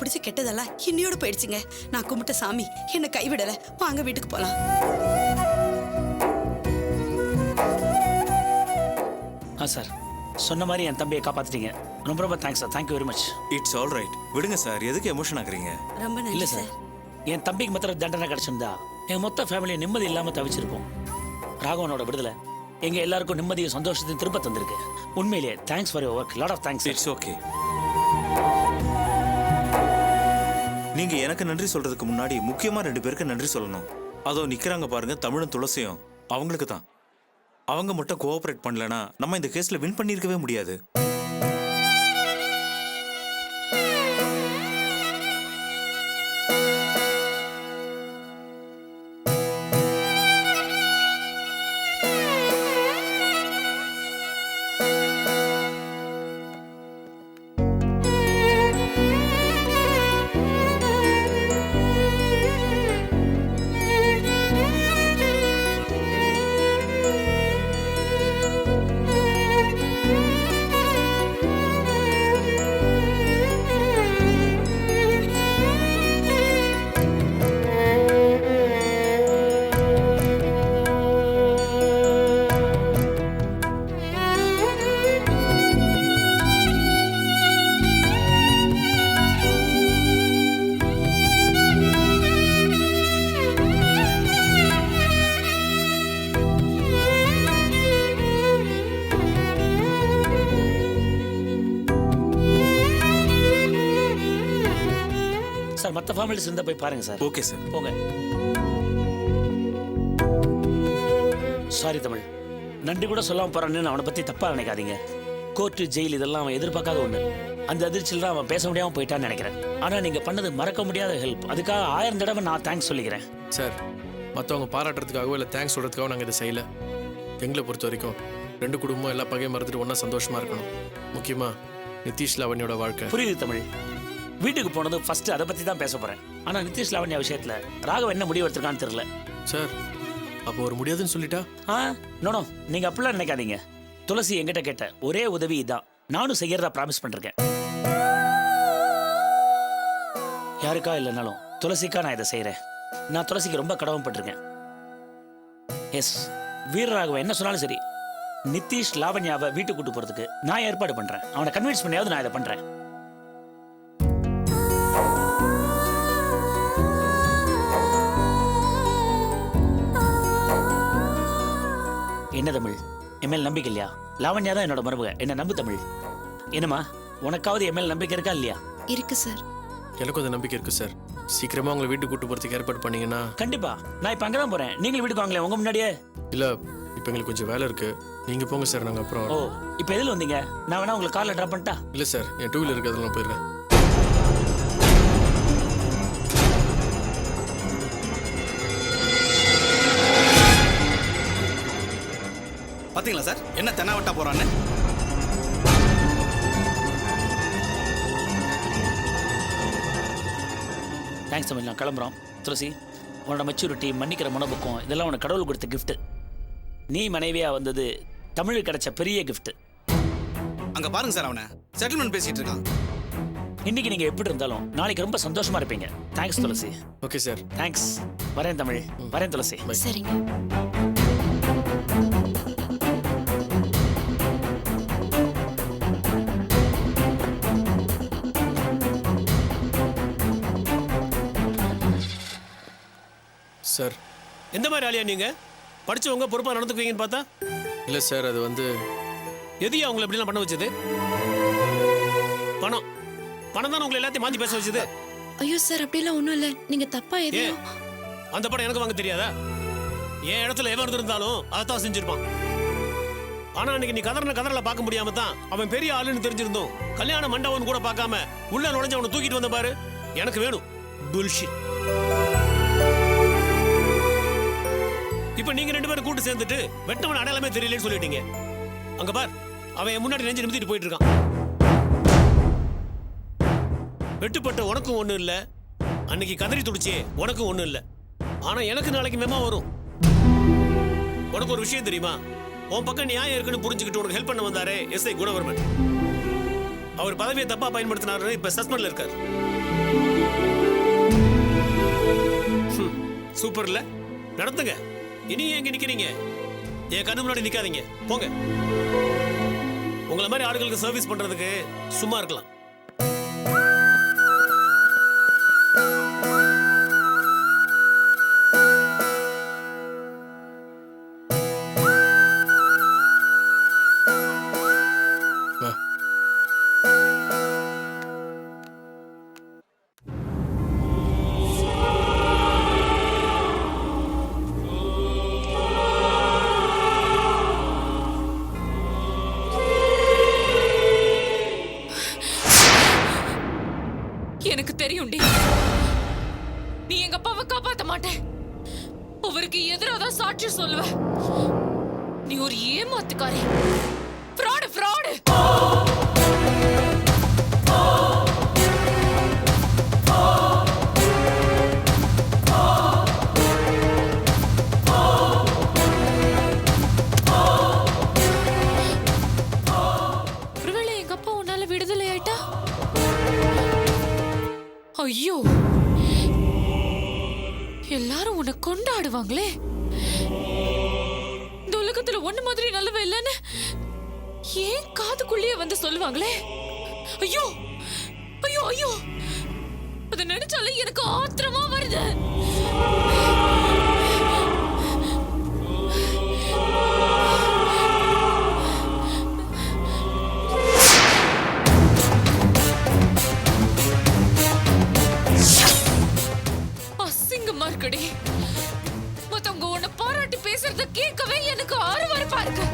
பிடிச்ச கெட்டதெல்லாம் இன்னையோட போயிடுச்சுங்க. நான் கும்பிட்ட சாமி என்னை கைவிடல. வாங்க வீட்டுக்கு போலாம். சார் சொன்ன மாதிரி என் தம்பியை காப்பாத்திட்டீங்க. ரொம்ப ரொம்ப thanks sir. Thank you very much. It's all right. விடுங்க சார், எதுக்கு எமோஷன் ஆகுறீங்க? ரொம்ப இல்ல நன்றி சார், சார். என் தம்பிக்கு மாத்திரம் தண்டனை கிடைச்சிருந்தா என் மொத்த ஃபேமிலியை நிம்மதி இல்லாம தவிச்சிருப்போம். ராகவனோட விடுதலை எங்க எல்லாருக்கும் நிம்மதியும் சந்தோஷத்தையும் திரும்ப தந்திருக்கு. உண்மையிலேயே thanks for your work. Lot of thanks. It's okay. நீங்க எனக்கு நன்றி சொல்றதுக்கு முன்னாடி முக்கியமா 2 பேருக்கு நன்றி சொல்லணும். அதோ நிக்கிறாங்க பாருங்க, தமிழும் துளசியும். அவங்களுக்கு தான். அவங்க மட்டும் கோஆபரேட் பண்ணலனா நம்ம இந்த கேஸ்ல வின் பண்ணிருக்கவே முடியாது. சார் மற்ற ஃபேமிலிஸ் இருந்தா போய் பாருங்க சார். Okay sir. போங்க. சாரி தமிழ், நன்றி கூட சொல்லாம போறான்னு அவனை பத்தி தப்பா நினைக்காதீங்க. கோர்ட்டு ஜெயில் இதெல்லாம் அவன் எதிர்பார்க்காத ஒண்ணு. அந்த அதிர்ச்சியில் தான் அவன் பேச முடியாம போயிட்டான்னு நினைக்கிறேன். ஆனா நீங்க பண்ணது மறக்க முடியாத ஹெல்ப். அதுக்காக 1000 தடவை நான் தேங்க்ஸ் சொல்லிக்கிறேன். சார், மற்றவங்க பாராட்டுறதுக்காகவோ இல்லை தேங்க்ஸ் சொல்கிறதுக்காக நாங்கள் இதை செய்யலை. எங்களை பொறுத்த வரைக்கும் 2 குடும்பம் எல்லா பகையும் மறந்துட்டு ஒன்றா சந்தோஷமாக இருக்கணும். முக்கியமாக நிதிஷ் லாவண்யோட வாழ்க்கை. புரியுது தமிழ். வீட்டுக்கு போனது ஃபர்ஸ்ட் அதை பத்தி தான் பேச போறேன். ஆனா நிதிஷ் லாவண்யா விஷயத்துல ராகவ் என்ன முடிவு எடுத்திருக்கான்னு தெரியல. சார், அப்போ ஒரு முடியாதுன்னு சொல்லிட்டா? நோ, நீங்க அப்படிலாம் நினைக்காதீங்க. துளசி என்கிட்ட கேட்ட ஒரே உதவி இதான். நானும் செய்யறதா ப்ராமிஸ் பண்ணிருக்கேன். யாருக்கா இல்லைனாலும் துளசிக்கா நான் இதை செய்யறேன். நான் துளசிக்கு ரொம்ப கடமைப்பட்டிருக்கேன். எஸ், வீரராகவன் என்ன சொன்னாலும் சரி, நிதிஷ் லாவண்யாவை வீட்டுக்கு கூட்டு போறதுக்கு நான் ஏற்பாடு பண்றேன். அவனை கன்வின்ஸ் பண்ணியாவது நான் இதை பண்றேன். என்ன தமிழ், எம்எல் நம்பிக்கை இல்லையா? லாவண்யா தான் என்னோட மருமக. என்ன நம்பு தமிழ். என்னம்மா, உனக்காவது எம்எல் நம்பிக்கை இருக்கா இல்லையா? இருக்கு சார். எனக்கும் அந்த நம்பிக்கை இருக்கு சார். சீக்கிரமா உங்களை வீட்டுக்கு கூட்டு போறதுக்கு ஏற்பாடு பண்ணீங்கன்னா. கண்டிப்பா, நான் இப்ப அங்கதான் போறேன். நீங்க வீட்டுக்கு வாங்களேன் உங்க முன்னாடியே. இல்ல, இப்போ எங்களுக்கு கொஞ்சம் வேலை இருக்கு. நீங்க போங்க சார், நாங்க அப்புறம். ஓ, இப்போ எதுல வந்தீங்க? நான் வேணா உங்களுக்கு கார்ல டிராப் பண்ணிட்டா? இல்ல சார், என் 2 வீலர் இருக்கு, அதெல்லாம் போயிடுறேன். பாத்தீங்களா சார், என்ன தென்னாவட்டா போறான்னு? தேங்க்ஸ் தமிழ், நான் கிளம்புறோம். துளசி, உன்னோட மெச்சூரிட்டி, மன்னிக்கிற மனோபக்கம் இதெல்லாம் உனக்கு கடவுள் கொடுத்த கிஃப்ட். நீ மனைவியா வந்தது தமிழுக்கு கிடைச்ச பெரிய கிஃப்ட். அங்க பாருங்க சார், அவனை செட்டில்மெண்ட் பேசிட்டு இருக்கான். இன்னைக்கு நீங்க எப்படி இருந்தாலும் நாளைக்கு ரொம்ப சந்தோஷமா இருப்பீங்க. Thanks Thulasi. Okay sir. Thanks. வரேன் தமிழ், வரேன் துளசி. சரிங்க. சார், எந்த மாதிரி ஆளியா நீங்க? படிச்சவங்க பொறுப்பா நடந்துக்குவீங்கன்னு பார்த்தா? இல்ல சார், அது வந்து எதையா அவங்களை எப்படிலாம் பண்ண வச்சது? பணம் பணம் தானே உங்களை எல்லாத்தையும் மாத்தி பேச வச்சது? ஐயோ சார், அப்படிலாம் ஒண்ணும் இல்ல. நீங்க தப்பா ஏ, எதையும். அந்த படம் எனக்கு வாங்க தெரியாதா? என் இடத்துல எவன் இருந்திருந்தாலும் அதான் செஞ்சிருப்பான். ஆனா அன்னைக்கு நீ கதறல பார்க்க முடியாம தான் அவன் பெரிய ஆளுன்னு தெரிஞ்சிருந்தோம் கல்யாண மண்டபம் கூட பார்க்காம உள்ள நுழைஞ்ச அவனை தூக்கிட்டு வந்த பாரு. எனக்கு வேணும் புல்ஷிட். இப்ப நீங்க 2 பேரும் கூட்டு சேர்ந்துட்டு வெட்டவன் அடையாளமே தெரியலன்னு சொல்லிட்டீங்க. அங்க பார், அவன் என் முன்னாடி நெஞ்சு நிமித்திட்டு போயிட்டு இருக்கான். வெட்டுப்பட்ட உனக்கும் ஒண்ணும் இல்ல, அன்னைக்கு கதறி துடிச்சே உனக்கும் ஒண்ணும் இல்ல. ஆனா எனக்கு நாளைக்கு மெமோ வரும். உனக்கு ஒரு விஷயம் தெரியுமா? உன் பக்கம் நியாயம் இருக்குன்னு புரிஞ்சுக்கிட்டு உனக்கு ஹெல்ப் பண்ண வந்தாரே எஸ்ஐ குணவர்மன், அவர் பதவியை தப்பா பயன்படுத்தினாரு. இப்ப சஸ்பெண்ட்ல இருக்காரு. சூப்பர் இல்ல? நடத்துங்க. இனி எங்க நிக்கிறீங்க? என் கண்ணு முன்னாடி நிக்காதீங்க, போங்க. உங்களை மாதிரி ஆளுகளுக்கு சர்வீஸ் பண்றதுக்கு சும்மா இருக்கலாம். வா. எனக்கு தெரியும்டி, நீ எங்க அப்பாவை காப்பாத்த மாட்டேன். அவருக்கு எதிராக தான் சாட்சி சொல்லுவ. நீ ஒரு ஏமாத்துக்காரி, ஃப்ராடு ஃப்ராடு. ஒருவேளை எங்க அப்பா உன்னால விடுதலை ஆயிட்டா? ஐயோ, எல்லாரும் உன்னை கொண்டாடுவாங்களே. இந்த உலகத்துல ஒண்ணு மாதிரி நல்லவ இல்லைன்னு ஏன் காதுக்குள்ளேயே வந்து சொல்லுவாங்களே. ஐயோ ஐயோ ஐயோ, அத நினைச்சாலே எனக்கு ஆத்திரமா வருது. மத்தவங்க உன்னை பாராட்டி பேசுறத கேட்கவே எனக்கு ஆர்வமா இருக்கு.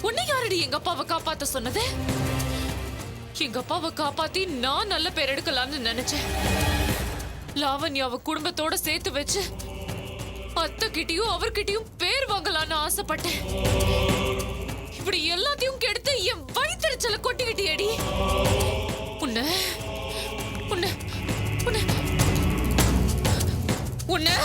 உன்னை யாரடி எங்க அப்பாவை காப்பாத்த சொன்னது? எங்க அப்பாவை காப்பாத்தி நான் நல்ல பேர் எடுக்கலாம்னு நினைச்சேன். லாவண்யாவை குடும்பத்தோட சேர்த்து வச்சு அத்தை கிட்டயும் அவர்கிட்டயும் பேர் வாங்கலான்னு ஆசைப்பட்டேன். இப்படி எல்லாத்தையும் கெடுத்து என் வயிற்றுச்சல கொட்டிக்கிட்டியடி. உன்னை உன்னை உன்னை உன்னை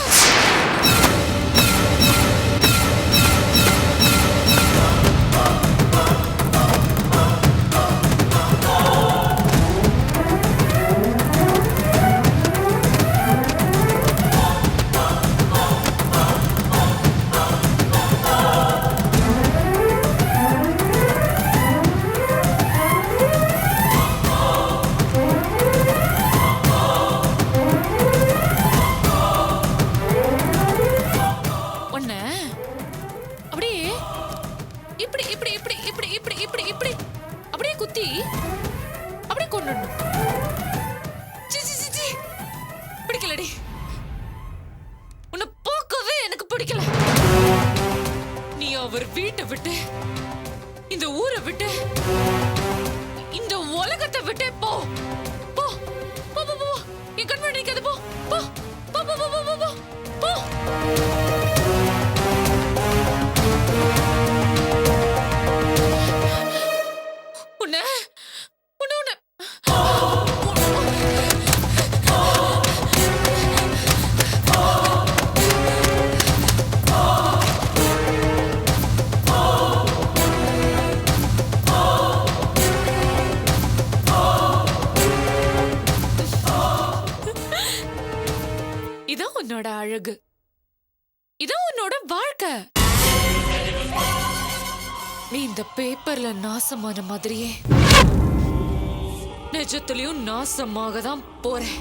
பிடிக்கலடி. உன்னை பார்க்கவே எனக்கு பிடிக்கல. நீ அவர் வீட்டை விட்டு, இந்த ஊரை விட்டு, இந்த உலகத்தை விட்டு போ போ போ போ போ. என் கண் முன்னாடி நிக்காத, போ போ போ போ போ போ போ போ. உன்னை உன்னை உன்னை இதான் உன்னோட அழகு, இதான் உன்னோட வாழ்க்கை. நீ இந்த பேப்பர்ல நாசமான மாதிரியே நிஜத்திலையும் நாசமாக தான் போறேன்.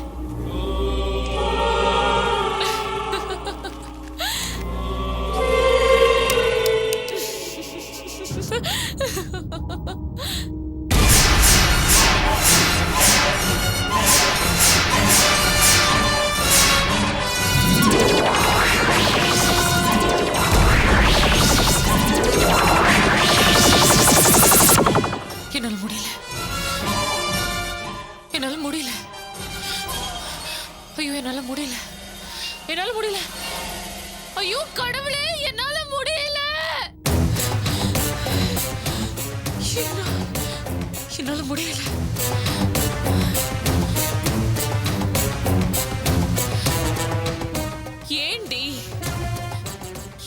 என்னால முடியல, என்னால முடியல. ஐயோ, என்னால முடியல, என்னால முடியல. ஐயோ கடவுளே, என்னால முடியல. முடியல. ஏண்டி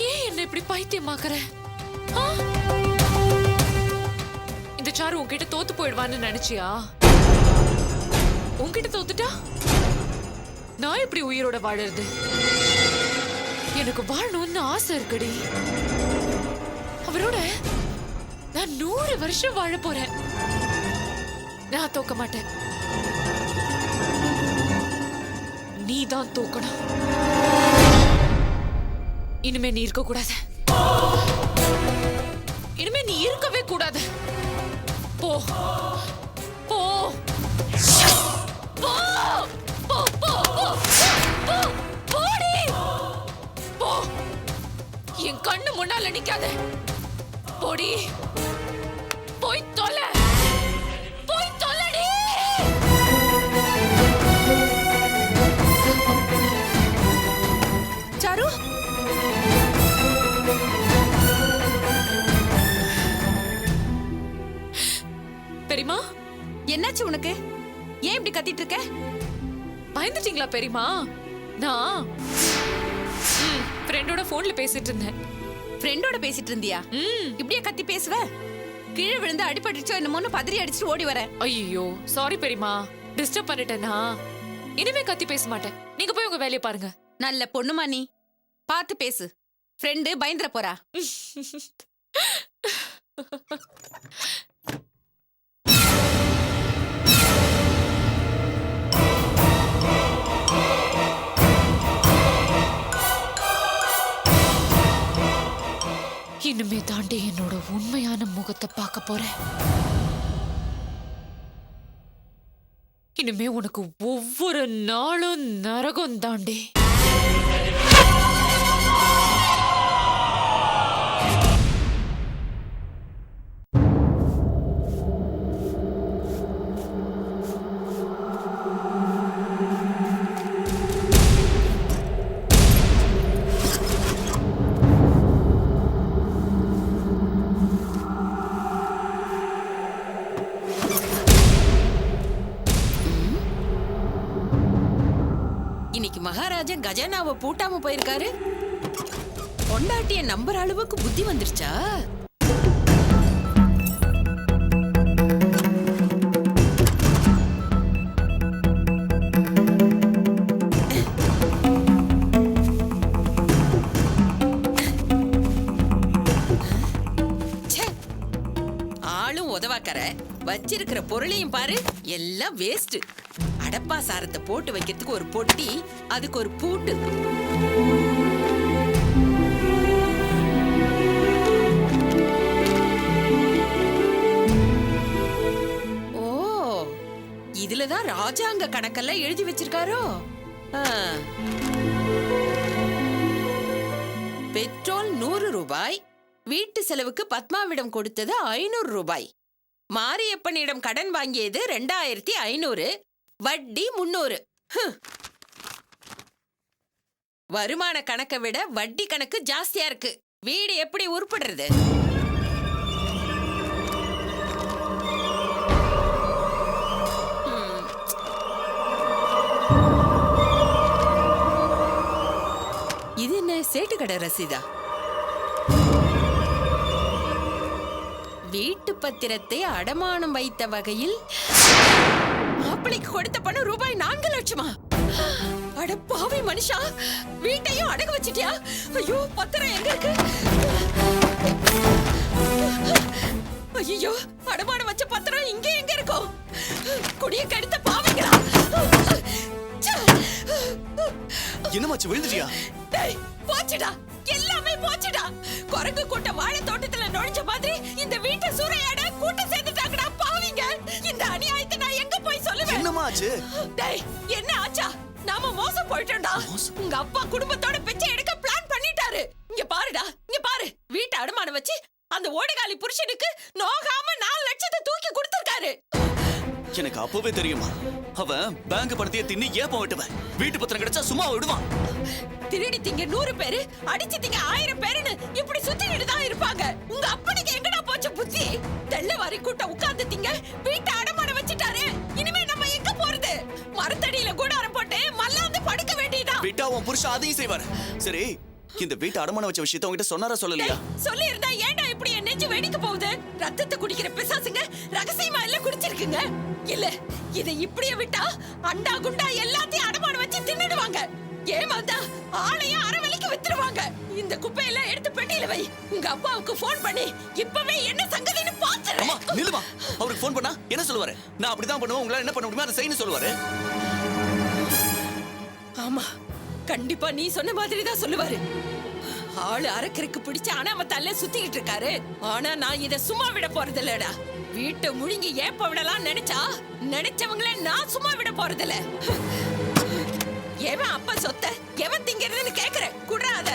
ஏன் என்ன இப்படி பைத்தியமாக்குற? ஆ? இந்த சாரு உன்கிட்ட தோத்து போயிடுவான்னு நினைச்சியா? உன்கிட்ட தோத்துட்டா நான் எப்படி உயிரோட வாழறது? எனக்கு வாழணும்னு ஆசை இருக்குடி. அவரோட நான் 100 வருஷம் வாழ போறேன். நான் தோக்க மாட்டேன். நீ தான் தோக்கணும். இனிமே நீ இருக்க கூடாது. இனிமே நீ இருக்கவே கூடாது. போ போ போ போ போ போ போடி போ. என் கண்ணு முன்னால நிக்காத. போடி போய் தொலை. போய் தொலைடி. சாரு, பெரியமா என்னாச்சு உனக்கு? ஏன் இப்படி கத்திட்டு இருக்க? பயந்துட்டீங்களா பெரியமா? நான் ஃப்ரெண்டோட போன்ல பேசிட்டு இருந்தேன். ஃப்ரெண்டோட பேசிட்டு இருந்தியா? இப்படியே கத்தி பேசுவ? கீழே விழுந்து அடிபட்டுச்சோ என்னமோன்னு பதறி அடிச்சுட்டு ஓடி வர. ஐயோ சாரி பெரியமா, டிஸ்டர்ப் பண்ணிட்டேனா? இனிமே கத்தி பேச மாட்டேன். நீங்க போய் உங்க வேலையை பாருங்க. நல்ல பொண்ணுமா நீ. பார்த்து பேசு. ஃப்ரெண்டு பயந்துற போறா. இனிமே தாண்டி என்னோட உண்மையான முகத்தை பார்க்க போறேன். இனிமே உனக்கு ஒவ்வொரு நாளும் நரகம் தாண்டி. இன்னைக்கு மகாராஜா கஜானாவை பூட்டாம போயிருக்காரு. பொண்டாட்டிய நம்புற அளவுக்கு புத்தி வந்துருச்சா? ஆளும் உதவாக்கற, வச்சிருக்கிற பொருளையும் பாரு, எல்லாம் வேஸ்ட். அடப்பா சாரத்தை போட்டு வைக்கிறதுக்கு ஒரு பொட்டி, அதுக்கு ஒரு பூட்டு. ஓ, இதுலதான் ராஜாங்க கணக்கெல்லாம் எழுதி வச்சிருக்காரோ? பெட்ரோல் 100 ரூபாய், வீட்டு செலவுக்கு பத்மாவிடம் கொடுத்தது 500 ரூபாய், மாரியப்பனிடம் கடன் வாங்கியது 2500, வட்டி 300. வருமான கணக்கை விட வட்டி கணக்கு ஜாஸ்தியா இருக்கு. வீடு எப்படி உருப்படுறது? இது என்ன சேட்டுக்கடை ரசீதா? வீட்டு பத்திரத்தை அடமானம் வைத்த வகையில் மாப்பிளைக்கு கொடுத்த பணம் ரூபாய் 4 லட்சமா? அட பாவி மனுஷா, வீட்டையும் அடகு வச்சிட்டியா? ஐயோ, பத்திரம் எங்க இருக்கு? ஐயோ, அடமானம் வச்ச பத்திரம் இங்க எங்க இருக்கும்? குடிய கெடுத்த பாவிங்களா! என்னமாச்சு, விழுந்துட்டியா? டேய், போச்சுடா, எல்லாமே போச்சுடா. குரங்கு கூட்ட வாழை தோட்டத்துல நுழைஞ்ச மாதிரி இந்த வீட்டை சூறையாட கூட்டம் சேர்ந்துட்டாங்கடா பாவிங்க. இந்த அநியாயத்தை நான் எங்க போய் சொல்லுவேன்? என்னமாச்சு? டேய், என்ன ஆச்சா? நாம மோசம் போயிட்டோம்டா. உங்க அப்பா குடும்பத்தோட பிச்சை எடுக்க பிளான் பண்ணிட்டாரு. இங்க பாருடா, இங்க பாரு. வீட்டை அடமானம் வச்சு அந்த ஓடுகாலி புருஷனுக்கு நோகாம 4 லட்சத்தை தூக்கி கொடுத்திருக்காரு. எனக்கு அப்பவே தெரியுமா? அவன் பேங்க் பணத்தையே தின்னு ஏப்பம் விட்டுவன். வீட்டு பத்திரம் கிடைச்சா சும்மா விடுவான். திருடி திங்க 100 பேரு, அடிச்சு திங்க 1000 பேருன்னு இப்படி சுத்திட்டு தான் இருப்பாங்க. உங்க அப்பனுக்கு எங்கடா போச்சு புத்தி? தெள்ளவாரி கூட்டம் உட்கார்ந்து திங்க வீட்டை அடமானம் விட்டா உன் புருஷன் அதையும் செய்வாரு. சரி, இந்த வீட்டை அடமான வச்ச விஷயத்த உங்ககிட்ட சொன்னாரா சொல்லலையா? சொல்லி இருந்தா ஏன்டா இப்படி என் நெஞ்சு வெடிக்க போகுது? ரத்தத்தை குடிக்கிற பிசாசுங்க ரகசியமா எல்லாம் குடிச்சிருக்குங்க. இல்ல இதை இப்படியே விட்டா அண்டா குண்டா எல்லாத்தையும் அடமான வச்சு தின்னுடுவாங்க. ஏமாந்தா ஆளையும் அறவழிக்கு வித்துருவாங்க. இந்த குப்பையெல்லாம் எடுத்து பெட்டியில வை. உங்க அப்பாவுக்கு போன் பண்ணி இப்பவே என்ன சங்கதின்னு அம்மா பாத்துறேன். நில்லுமா. அவருக்கு ஃபோன் பண்ணா என்ன சொல்லுவாரு? நான் அப்படிதான் பண்ணுவேன், உங்களால என்ன பண்ண முடியுமோ அதை செய்யணும் சொல்லுவாரு. ஆமா, கண்டிப்பா நீ சொன்ன மாதிரி தான் சொல்லுவாரு. ஆளு அரக்கருக்கு பிடிச்ச அனாமத்தால சுத்திக்கிட்டு இருக்காரு. ஆனா நான் இத சும்மா விட போறது இல்லடா. வீட்டை முழுங்கி ஏப்ப விடலாம் நினைச்சவங்கள நான் சும்மா விட போறது இல்ல. எவன் அப்பா சொத்த எவன் திங்கிறதுன்னு கேக்குற குடுறாத.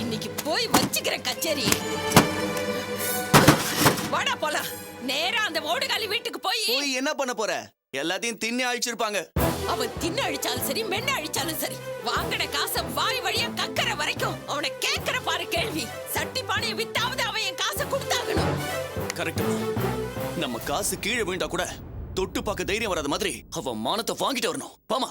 இன்னைக்கு போய் வச்சுக்கிறேன் கச்சேரி. வாடா போலாம். நேரா அந்த ஓடுகாலி வீட்டுக்கு போய் என்ன பண்ண போற? எல்லாத்தையும் தின்னி அழிச்சிருப்பாங்க. அவன் தின்னு அழிச்சாலும் சரி மென்னு அழிச்சாலும் சரி, வாங்கின காசை வாய் வழியா கக்கற வரைக்கும் அவனை கேட்கிற பாரு கேள்வி. சட்டி பானையை வித்தாவது அவன் என் காசை கொடுத்தாகணும். கரெக்ட். நம்ம காசு கீழே விழுந்தா கூட தொட்டு பார்க்க தைரியம் வராத மாதிரி அவன் மானத்தை வாங்கிட்டு வரணும். பாமா.